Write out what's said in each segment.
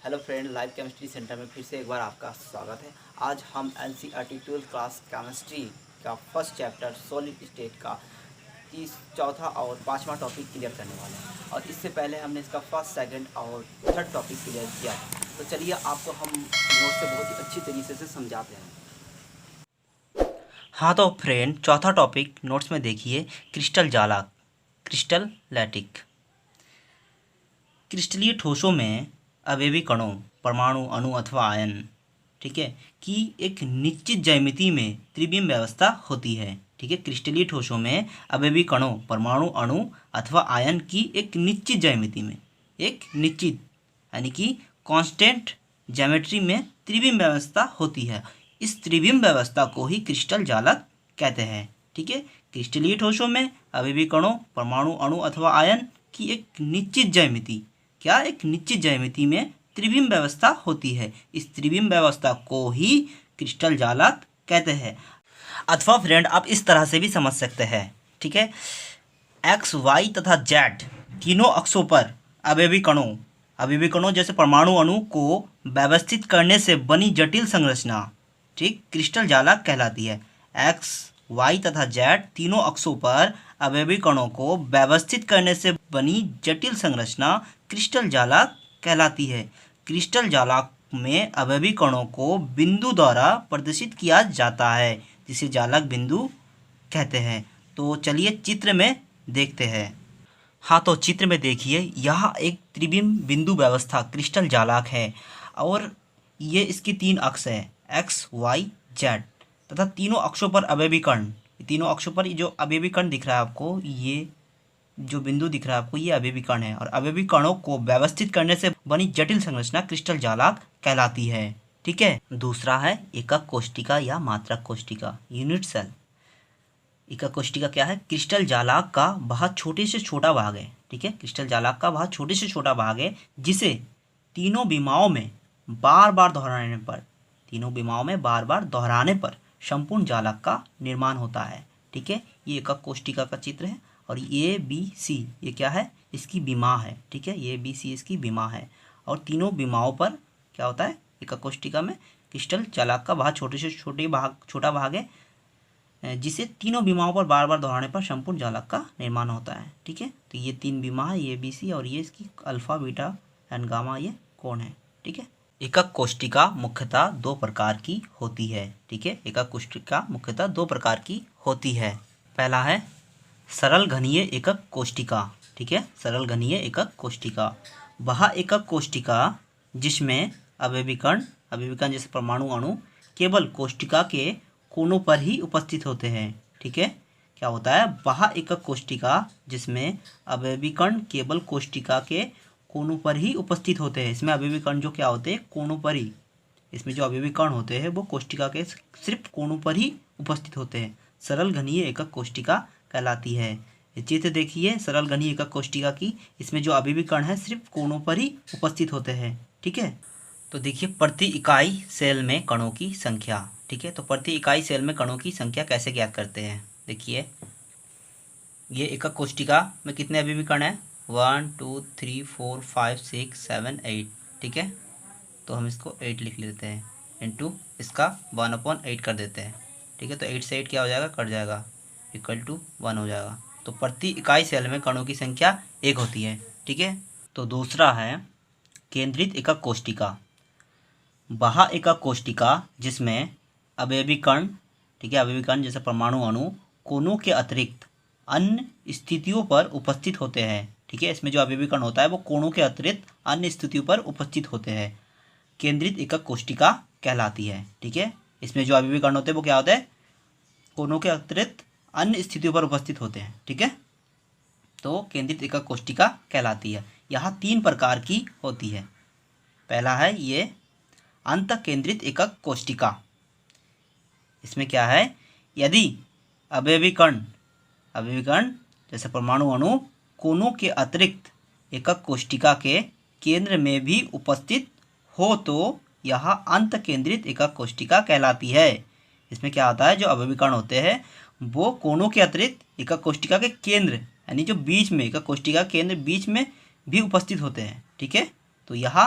Hello friend, live chemistry centre में फिर से एक बार आपका स्वागत है। आज हम एनसीईआरटी 12th क्लास केमिस्ट्री का फर्स्ट चैप्टर सॉलिड स्टेट का चौथा और पांचवा टॉपिक क्लियर करने वाले हैं। और इससे पहले हमने इसका फर्स्ट, सेकंड और थर्ड टॉपिक क्लियर किया है। तो चलिए आपको हम नोट से बहुत ही अच्छी तरीके से समझाते हैं। हाँ तो फ्रेंड, चौथा टॉपिक नोट्स में देखिए, क्रिस्टल जालक, क्रिस्टल लैटिक। क्रिस्टलीय ठोसों में अवयवी कणों, परमाणु, अणु अथवा आयन, ठीक है, की एक निश्चित ज्यामिति में त्रिविम व्यवस्था होती है। ठीक है, क्रिस्टलीय ठोसों में अवयवी कणों, परमाणु, अणु अथवा आयन की एक निश्चित ज्यामिति में, एक निश्चित यानी कि कांस्टेंट ज्योमेट्री में त्रिविम व्यवस्था होती है। इस त्रिविम व्यवस्था को ही क्रिस्टल जालक कहते हैं। ठीक है, क्रिस्टलीय ठोसों में अवयवी कणों, परमाणु, अणु अथवा आयन की एक निश्चित ज्यामिति, क्या एक निश्चित ज्यामिति में त्रिविम व्यवस्था होती है। इस त्रिविम व्यवस्था को ही क्रिस्टल जालक कहते हैं। अथवा फ्रेंड, आप इस तरह से भी समझ सकते हैं। ठीक है, एक्स, वाई तथा जेड तीनों अक्षों पर अवयवी कणों जैसे परमाणु, अणु को व्यवस्थित करने से बनी जटिल संरचना, ठीक, क्रिस्टल जालक कहलाती है। एक्स, वाई तथा जेड तीनों अक्षों पर अवयवी कणों को व्यवस्थित करने से बनी जटिल संरचना क्रिस्टल जालक कहलाती है। क्रिस्टल जालक में अवयवी कणों को बिंदु द्वारा प्रदर्शित किया जाता है, जिसे जालक बिंदु कहते हैं। तो चलिए चित्र में देखते हैं। हाँ तो चित्र में देखिए, यह एक त्रिविम बिंदु व्यवस्था क्रिस्टल जालक है और ये इसकी तीन अक्ष है, एक्स, वाई, जेड, तथा तीनों अक्षों पर अवयवी कण। तीनों अक्षों पर जो अवयवी कण दिख रहा है आपको, ये जो बिंदु दिख रहा है आपको, ये अवयवी कण है और अवयवी कणों को व्यवस्थित करने से बनी जटिल संरचना क्रिस्टल जालक कहलाती है। ठीक है, दूसरा है एकक कोष्टिका या मात्रक कोष्टिका, यूनिट सेल। एकक कोष्टिका क्या है? क्रिस्टल जालक का बहुत छोटे से छोटा भाग है। ठीक है, क्रिस्टल जालक का बहुत छोटे से छोटा भाग है, जिसे तीनों विमाओं में बार बार दोहराने पर संपूर्ण जालक का निर्माण होता है। ठीक है, ये एकक कोष्टिका का चित्र है और ए बी सी ये क्या है? इसकी विमा है। ठीक है, ए बी सी इसकी विमा है और तीनों विमाओं पर क्या होता है? एकक कोष्टिका में क्रिस्टल जालक का बहुत छोटे से छोटा भाग है, जिसे तीनों विमाओं पर बार बार दोहराने पर संपूर्ण जालक का निर्माण होता है। ठीक है, तो ये तीन विमा है, ए बी सी, और ये इसकी अल्फा, बीटा एंड गामा ये कोण है। ठीक है, एकक कोष्टिका मुख्यतः दो प्रकार की होती है। ठीक है, एकक कोष्टिका मुख्यतः दो प्रकार की होती है। पहला है सरल घनीय एकक कोष्टिका। ठीक है, सरल घनीय एकक कोष्टिका वह एकक कोष्टिका जिसमें अवयवी कण जैसे परमाणु, अणु केवल कोष्टिका के कोनों पर ही उपस्थित होते हैं। ठीक है, क्या होता है? वह एकक कोष्टिका जिसमें अवयवी कण केवल कोष्टिका के कोनों पर ही उपस्थित होते हैं। इसमें अवयवी कण जो क्या होते हैं? कोनों पर ही। इसमें जो अवयवी कण होते हैं वो कोष्टिका के सिर्फ कोनों पर ही उपस्थित होते हैं। सरल घनीय एकक कोष्टिका कहलाती है। ये चित्र देखिए सरल घनीय एकक कोष्टिका की, इसमें जो अवयवी कण है सिर्फ कोनों पर ही उपस्थित होते हैं। ठीक है, तो देखिए प्रति इकाई सेल में कणों की संख्या। ठीक है, तो प्रति इकाई सेल में कणों की संख्या कैसे ज्ञात करते हैं? देखिए, ये एकक कोष्टिका में कितने अवयवी कण है? 1 2 3 4 5 6 7 8। ठीक है, तो हम इसको 8 लिख लेते हैं, इंटू इसका 1/8 कर देते हैं। ठीक है, तो 8 से 8 क्या हो जाएगा? कट जाएगा, इक्वल टू 1 हो जाएगा। तो प्रति इकाई सेल में कणों की संख्या 1 होती है। ठीक है, तो दूसरा है केंद्रित एकक कोष्टिका। वह एकक कोष्टिका जिसमें अवयवी कण, ठीक है, अवयवी कण जैसे परमाणु, अणु कोनों के अतिरिक्त अन्य स्थितियों पर उपस्थित होते हैं। ठीक है, इसमें जो अवयवी कण होता है वो कोणों के अतिरिक्त अन्य स्थितियों पर उपस्थित होते हैं, केंद्रित एकक कोष्टिका कहलाती है। ठीक है, इसमें जो अवयवी कण होते हैं वो क्या होते हैं? कोनों के अतिरिक्त अन्य स्थितियों पर उपस्थित होते हैं। ठीक है, तो केंद्रित एकक कोष्टिका कहलाती है। यहाँ 3 प्रकार की होती है। पहला है ये अंत केंद्रित एकक कोष्टिका। इसमें क्या है? यदि अवयवी कण जैसे परमाणु, अणु कोनों के अतिरिक्त एकक कोष्टिका के केंद्र में भी उपस्थित हो तो यह अंत केंद्रित एकक कोष्टिका कहलाती है। इसमें क्या होता है? जो अवयवी कण होते हैं वो कोनों के अतिरिक्त एकक कोष्टिका के केंद्र यानी जो बीच में एकक कोष्टिका केंद्र बीच में भी उपस्थित होते हैं। ठीक है, तो यह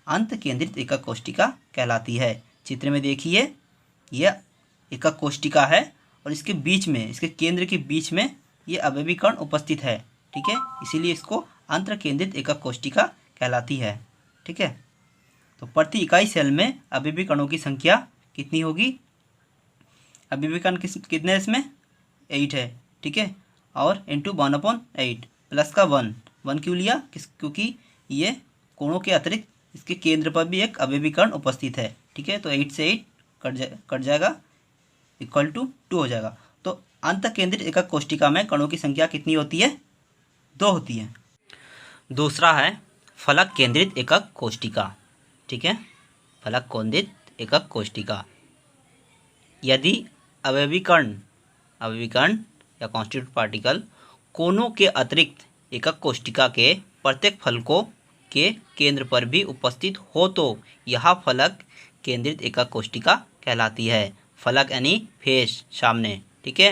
अंत केंद्रित एकक कोशिका कहलाती है। चित्र में देखिए, यह एकक कोशिका है और इसके बीच में, इसके केंद्र के बीच में ये अवयवी कण उपस्थित है। ठीक है, इसीलिए इसको अंत केंद्रित एकक कोशिका कहलाती है। ठीक है, तो प्रति इकाई सेल में अवयवी कणों की संख्या कितनी होगी? अवयवी कण कितने हैं इसमें? 8 है। ठीक है, और इंटू 1/8 प्लस का 1 क्यों लिया? क्योंकि ये कोणों के अतिरिक्त इसके केंद्र पर भी एक अवयवी कण उपस्थित है। ठीक है, तो 8 से 8 कट जाएगा, इक्वल टू 2 हो जाएगा। तो अंत केंद्रित एकक कोशिका में कणों की संख्या कितनी होती है? 2 होती है। दूसरा है फलक केंद्रित एकक कोशिका। ठीक है, फलक केंद्रित एकक कोशिका। यदि अवयवी कण या कॉन्स्टिट्यूट पार्टिकल कोनों के अतिरिक्त एकक कोशिका के प्रत्येक फलकों के केंद्र पर भी उपस्थित हो तो यह फलक केंद्रित एकक कोशिका कहलाती है। फलक यानी फेस, सामने। ठीक है,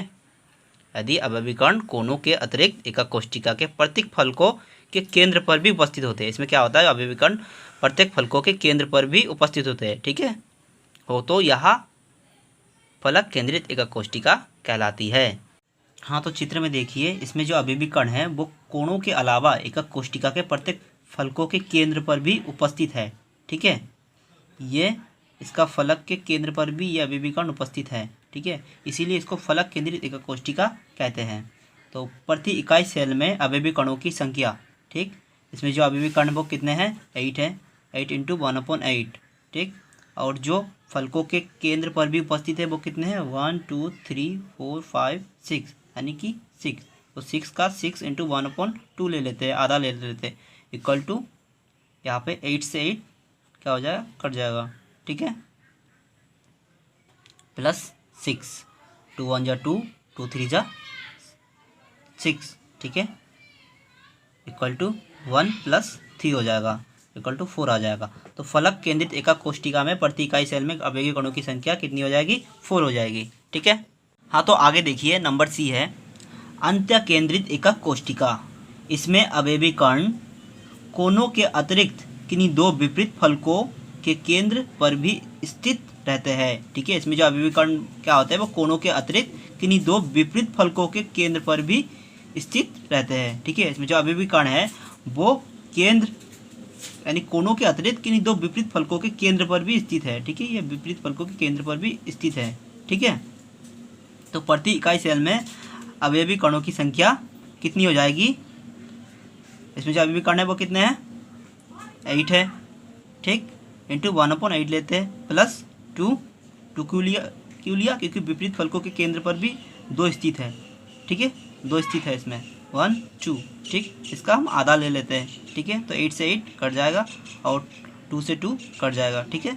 यदि अवयवी कण कोनों के अतिरिक्त एकक कोशिका के प्रत्येक फलकों के केंद्र पर भी उपस्थित होते हैं। इसमें क्या होता है? अवयवी कण प्रत्येक फलकों के केंद्र पर भी उपस्थित होते हैं। ठीक है, हो तो यह फलक केंद्रित एकक कोशिका कहलाती है। हाँ, तो चित्र में देखिए, इसमें जो अवयवी कण है वो कोणों के अलावा एकक कोशिका के प्रत्येक फलकों के केंद्र पर भी उपस्थित है। ठीक है, ये इसका फलक के केंद्र पर भी ये अवयवी कण उपस्थित है। ठीक है, इसीलिए इसको फलक केंद्रित एकक कोशिका कहते हैं। तो प्रति इकाई सेल में अवयवी कणों की संख्या, ठीक, इसमें जो अवयवी कण वो कितने हैं? 8 है। 8 इंटू 1/8। ठीक, और जो फलकों के केंद्र पर भी उपस्थित है वो कितने हैं? 1 2 3 4 5 6, यानी कि 6। तो 6 का 6 इंटू 1/2 ले लेते हैं, आधा ले लेते हैं, इक्वल टू यहाँ पे 8 से 8 क्या हो जाएगा? कट जाएगा। ठीक है, प्लस 6, 2 1 जा 2, 2 3 जा 6। ठीक है, इक्वल टू 1 प्लस 3 हो जाएगा, इक्वल टू 4 आ जाएगा। तो फलक केंद्रित एकक कोशिका में प्रति इकाई सेल में अवयवी कणों की संख्या कितनी हो जाएगी? 4 हो जाएगी। ठीक है, हाँ, तो आगे देखिए, नंबर सी है अंत्य केंद्रित एकक कोशिका। इसमें अवयवी कण कोनों के अतिरिक्त किन्हीं 2 विपरीत फलकों के केंद्र पर भी स्थित रहते हैं। ठीक है, इसमें जो अवयवी कण क्या होते हैं वो कोनों के अतिरिक्त किन्हीं 2 विपरीत फलकों के केंद्र पर भी स्थित रहते हैं। ठीक है, इसमें जो अवयवी कण है वो केंद्र यानी कोनों के अतिरिक्त किन्हीं 2 विपरीत फलकों के केंद्र पर भी स्थित है। ठीक है, ये विपरीत फलकों के केंद्र पर भी स्थित है। ठीक है, तो प्रति इकाई सेल में अवयवी कणों की संख्या कितनी हो जाएगी? इसमें जो अवयवी कण है वो कितने हैं? 8 है। ठीक, इंटू 1/8 लेते हैं, प्लस 2 क्यों लिया? क्योंकि विपरीत फलकों के केंद्र पर भी 2 स्थित है। ठीक है, 2 स्थित है इसमें, 1 2। ठीक, इसका हम आधा ले लेते हैं। ठीक है, तो 8 से 8 कट जाएगा और 2 से 2 कट जाएगा। ठीक है,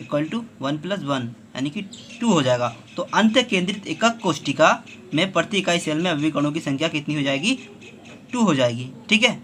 इक्वल टू 1 + 1 यानी कि 2 हो जाएगा। तो अंत केंद्रित एकक कोशिका में प्रति इकाई सेल में अवयवी कणों की संख्या कितनी हो जाएगी? 2 हो जाएगी। ठीक है।